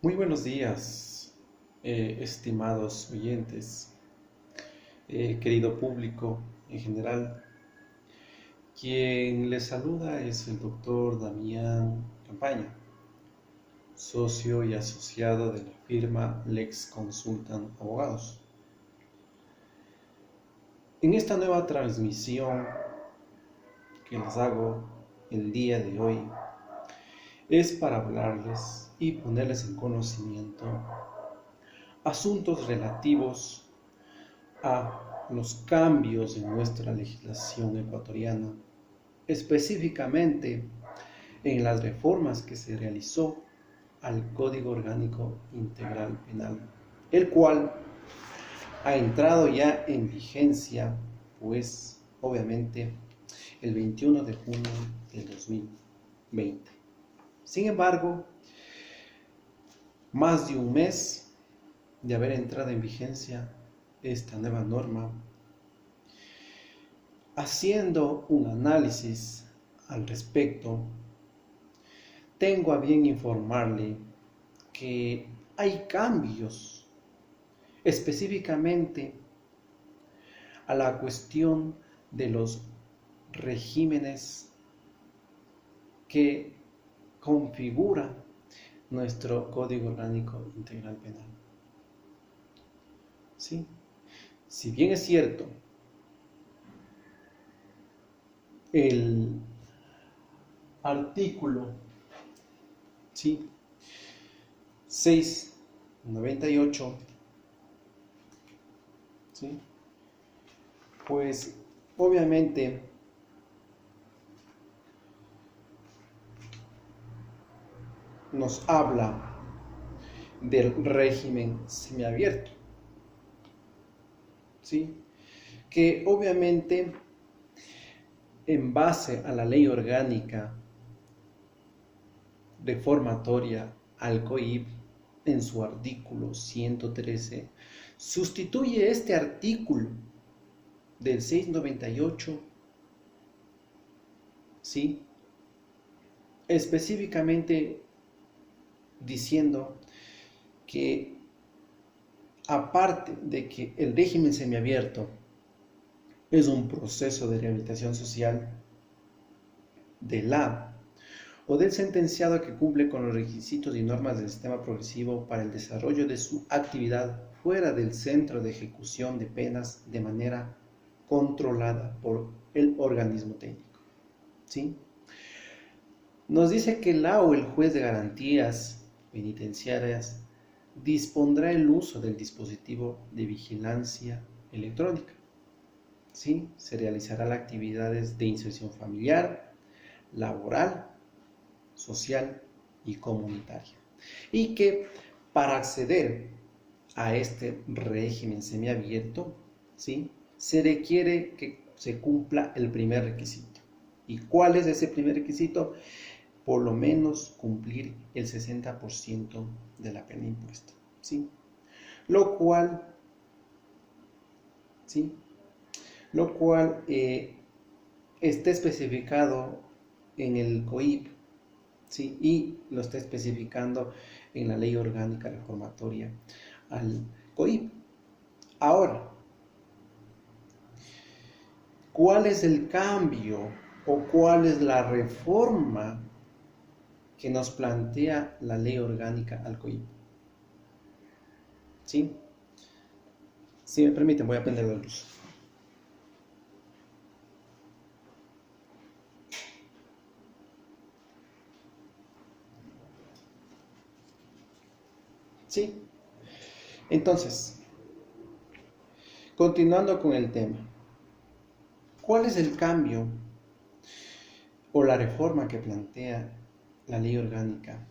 Muy buenos días, estimados oyentes, querido público en general. Quien les saluda es el doctor Damián Campaña, socio y asociado de la firma Lex Consultant Abogados. En esta nueva transmisión que les hago el día de hoy es para hablarles y ponerles en conocimiento asuntos relativos a los cambios en nuestra legislación ecuatoriana, específicamente en las reformas que se realizó al Código Orgánico Integral Penal, el cual ha entrado ya en vigencia, pues obviamente el 21 de junio del 2020. Sin embargo, más de un mes de haber entrado en vigencia esta nueva norma, haciendo un análisis al respecto, tengo a bien informarle que hay cambios específicamente a la cuestión de los regímenes que configura nuestro Código Orgánico Integral Penal. ¿Sí? Si bien es cierto, el artículo, ¿sí?, 698, ¿sí?, pues obviamente nos habla del régimen semiabierto, ¿sí?, que obviamente en base a la ley orgánica reformatoria al COIP, en su artículo 113, sustituye este artículo del 698, ¿sí?, específicamente diciendo que aparte de que el régimen semiabierto es un proceso de rehabilitación social del o del sentenciado que cumple con los requisitos y normas del sistema progresivo para el desarrollo de su actividad fuera del centro de ejecución de penas de manera controlada por el organismo técnico, ¿sí? Nos dice que el juez de garantías penitenciarias, dispondrá el uso del dispositivo de vigilancia electrónica, ¿sí? Se realizará las actividades de inserción familiar, laboral, social y comunitaria. Y que para acceder a este régimen semiabierto, ¿sí?, se requiere que se cumpla el primer requisito. ¿Y cuál es ese primer requisito? Por lo menos cumplir el 60% de la pena impuesta, ¿sí? Lo cual está especificado en el COIP, ¿sí?, y lo está especificando en la ley orgánica reformatoria al COIP. Ahora, ¿cuál es el cambio o cuál es la reforma que nos plantea la ley orgánica al COIP? ¿Sí? Si me permiten, voy a prender la luz. ¿Sí? Entonces, continuando con el tema, ¿cuál es el cambio o la reforma que plantea la ley orgánica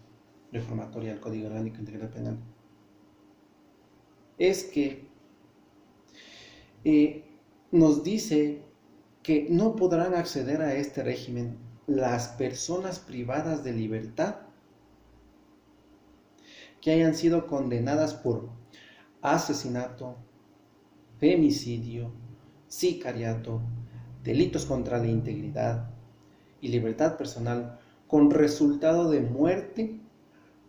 reformatoria del Código Orgánico Integral Penal? Es que nos dice que no podrán acceder a este régimen las personas privadas de libertad que hayan sido condenadas por asesinato, femicidio, sicariato, delitos contra la integridad y libertad personal con resultado de muerte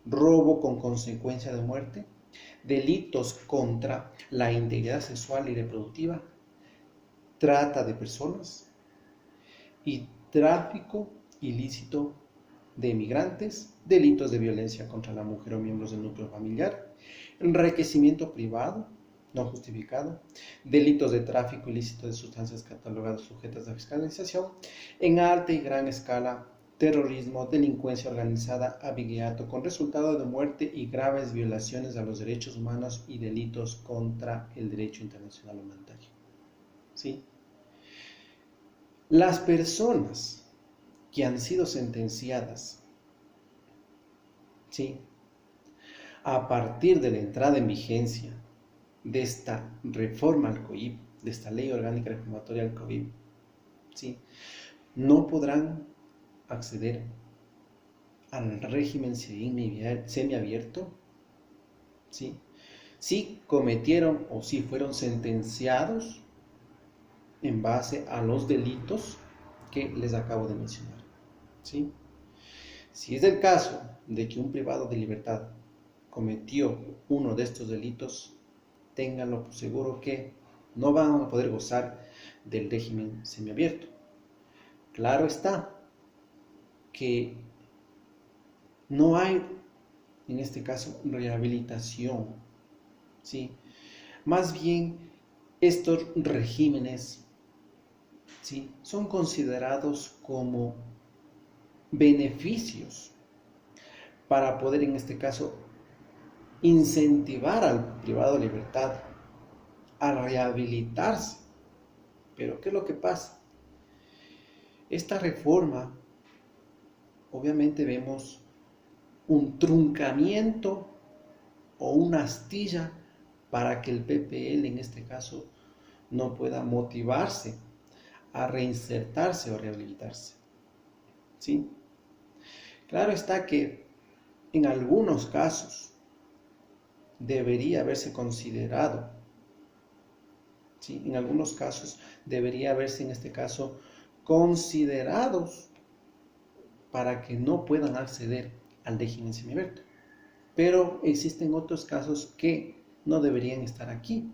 robo con consecuencia de muerte, delitos contra la integridad sexual y reproductiva, trata de personas y tráfico ilícito de migrantes, delitos de violencia contra la mujer o miembros del núcleo familiar, enriquecimiento privado no justificado, delitos de tráfico ilícito de sustancias catalogadas sujetas a fiscalización, en alta y gran escala, terrorismo, delincuencia organizada, abigeato con resultado de muerte y graves violaciones a los derechos humanos y delitos contra el derecho internacional humanitario. ¿Sí? Las personas que han sido sentenciadas, ¿sí?, a partir de la entrada en vigencia de esta reforma al COIP, de esta ley orgánica reformatoria al COIP, ¿sí?, no podrán acceder al régimen semiabierto, ¿sí?, si cometieron o si fueron sentenciados en base a los delitos que les acabo de mencionar, ¿sí? Si es el caso de que un privado de libertad cometió uno de estos delitos, ténganlo por seguro que no van a poder gozar del régimen semiabierto. Claro está que no hay, en este caso, rehabilitación, ¿sí? Más bien, estos regímenes, ¿sí?, son considerados como beneficios para poder, en este caso, incentivar al privado de libertad a rehabilitarse. Pero ¿qué es lo que pasa? Esta reforma, obviamente vemos un truncamiento o una astilla para que el PPL, en este caso, no pueda motivarse a reinsertarse o rehabilitarse, ¿sí? Claro está que en algunos casos debería haberse considerado, ¿sí?, en algunos casos debería haberse, en este caso, considerados para que no puedan acceder al régimen semiabierto. Pero existen otros casos que no deberían estar aquí,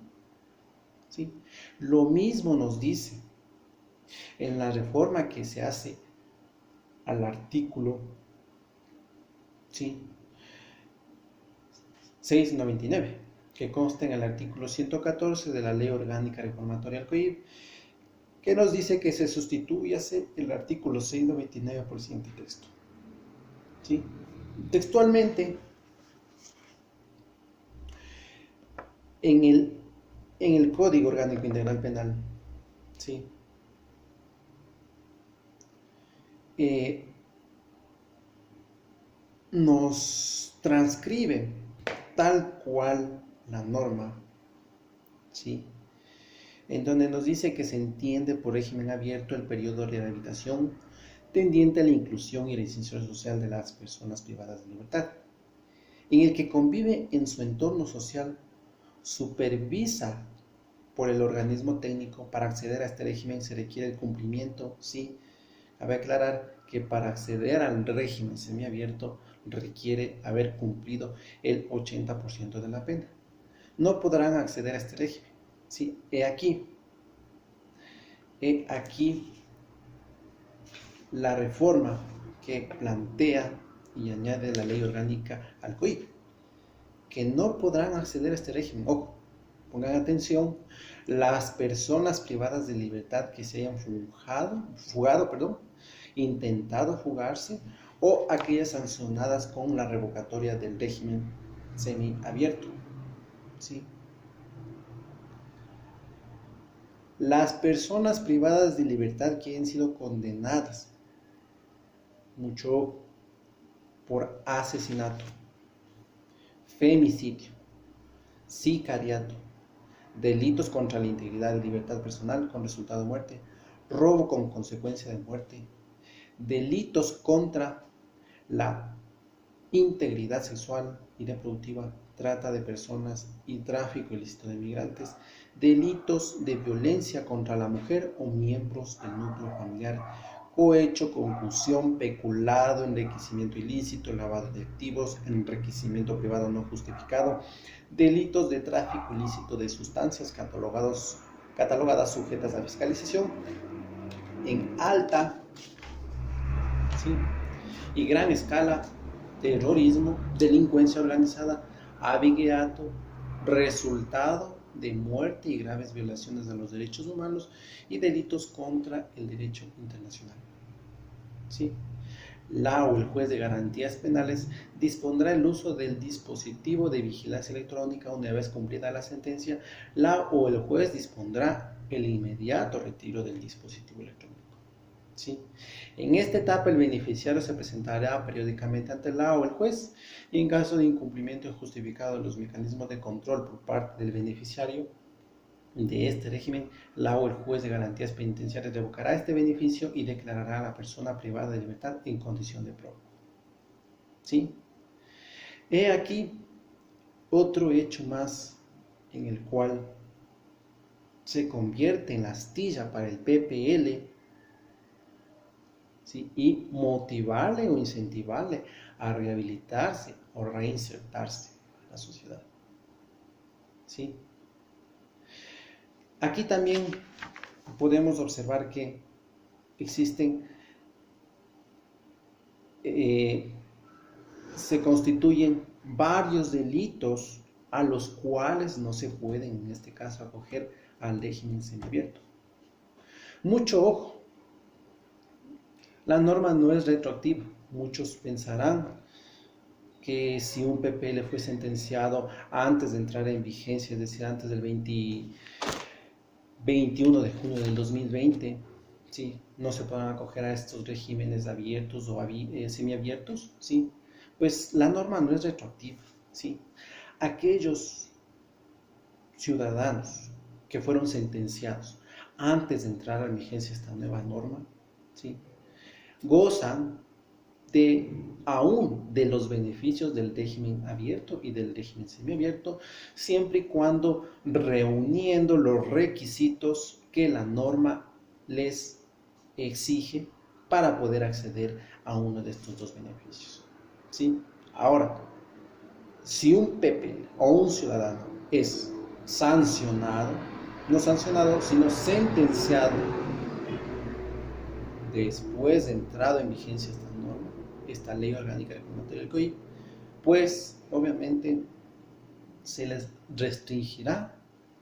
¿sí? Lo mismo nos dice en la reforma que se hace al artículo, ¿sí?, 699, que consta en el artículo 114 de la Ley Orgánica Reformatoria al COIP, que nos dice que se sustituyase el artículo 699 por el siguiente texto, ¿sí? Textualmente, en el Código Orgánico Integral Penal, ¿sí?, nos transcribe tal cual la norma, ¿sí?, en donde nos dice que se entiende por régimen abierto el periodo de rehabilitación tendiente a la inclusión y la inserción social de las personas privadas de libertad, en el que convive en su entorno social, supervisa por el organismo técnico. Para acceder a este régimen se requiere el cumplimiento, sí, cabe aclarar que para acceder al régimen semiabierto requiere haber cumplido el 80% de la pena. No podrán acceder a este régimen, ¿sí? He aquí la reforma que plantea y añade la ley orgánica al COIP, que no podrán acceder a este régimen. Ojo, pongan atención, las personas privadas de libertad que se hayan intentado fugarse, o aquellas sancionadas con la revocatoria del régimen semiabierto, ¿sí? Las personas privadas de libertad que hayan sido condenadas, mucho, por asesinato, femicidio, sicariato, delitos contra la integridad y libertad personal con resultado de muerte, robo con consecuencia de muerte, delitos contra la integridad sexual y reproductiva, trata de personas y tráfico ilícito de migrantes, delitos de violencia contra la mujer o miembros del núcleo familiar, cohecho, concusión, peculado, enriquecimiento ilícito, lavado de activos, enriquecimiento privado no justificado, delitos de tráfico ilícito de sustancias catalogadas sujetas a fiscalización en alta, ¿sí?, y gran escala, terrorismo, delincuencia organizada, abigeato, resultado de muerte y graves violaciones de los derechos humanos y delitos contra el derecho internacional. ¿Sí? La o el juez de garantías penales dispondrá el uso del dispositivo de vigilancia electrónica una vez cumplida la sentencia. La o el juez dispondrá el inmediato retiro del dispositivo electrónico. ¿Sí? En esta etapa el beneficiario se presentará periódicamente ante la o el juez y en caso de incumplimiento injustificado de los mecanismos de control por parte del beneficiario de este régimen, la o el juez de garantías penitenciarias revocará este beneficio y declarará a la persona privada de libertad en condición de prófugo. ¿Sí? He aquí otro hecho más en el cual se convierte en la astilla para el PPL, ¿sí?, y motivarle o incentivarle a rehabilitarse o reinsertarse en la sociedad. ¿Sí? Aquí también podemos observar que existen, se constituyen varios delitos a los cuales no se pueden, en este caso, acoger al régimen semiabierto. Mucho ojo. La norma no es retroactiva. Muchos pensarán que si un PPL fue sentenciado antes de entrar en vigencia, es decir, antes del 21 de junio del 2020, ¿sí?, no se podrán acoger a estos regímenes abiertos o semiabiertos, ¿sí? Pues la norma no es retroactiva, ¿sí? Aquellos ciudadanos que fueron sentenciados antes de entrar en vigencia esta nueva norma, ¿sí?, gozan aún de los beneficios del régimen abierto y del régimen semiabierto, siempre y cuando reuniendo los requisitos que la norma les exige para poder acceder a uno de estos dos beneficios. ¿Sí? Ahora, si un PPL o un ciudadano es sancionado, no sancionado, sino sentenciado después de entrado en vigencia esta norma, esta ley orgánica reformatoria del COIP, pues obviamente se les restringirá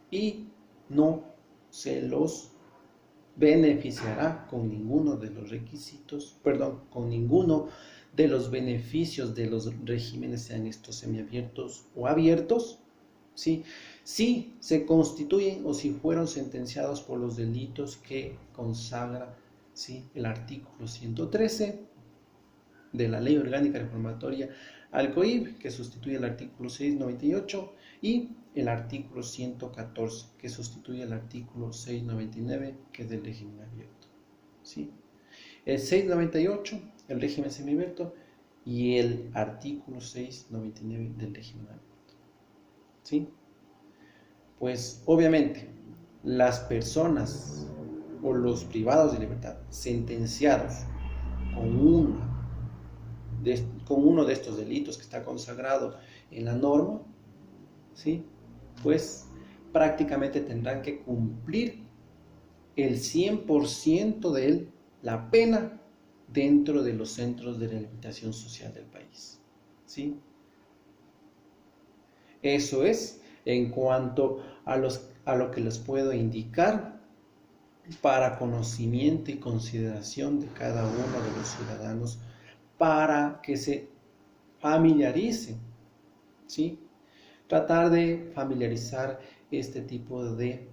y no se los beneficiará con ninguno de los requisitos, con ninguno de los beneficios de los regímenes, sean estos semiabiertos o abiertos, ¿sí?, si se constituyen o si fueron sentenciados por los delitos que consagra, ¿sí?, el artículo 113 de la Ley Orgánica Reformatoria al COIP, que sustituye el artículo 698, y el artículo 114, que sustituye el artículo 699, que es del régimen abierto. ¿Sí? El 698, el régimen semiabierto, y el artículo 699 del régimen abierto. ¿Sí? Pues obviamente las personas o los privados de libertad sentenciados con uno de estos delitos que está consagrado en la norma, ¿sí?, pues prácticamente tendrán que cumplir el 100% de la pena dentro de los centros de rehabilitación social del país. ¿Sí? Eso es en cuanto a lo que les puedo indicar para conocimiento y consideración de cada uno de los ciudadanos, para que se familiaricen, ¿sí? Tratar de familiarizar este tipo de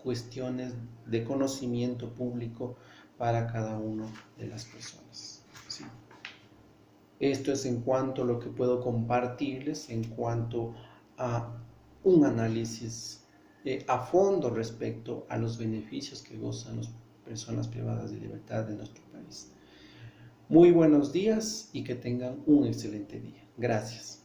cuestiones de conocimiento público para cada una de las personas, ¿sí? Esto es en cuanto a lo que puedo compartirles en cuanto a un análisis a fondo respecto a los beneficios que gozan las personas privadas de libertad de nuestro país. Muy buenos días y que tengan un excelente día. Gracias.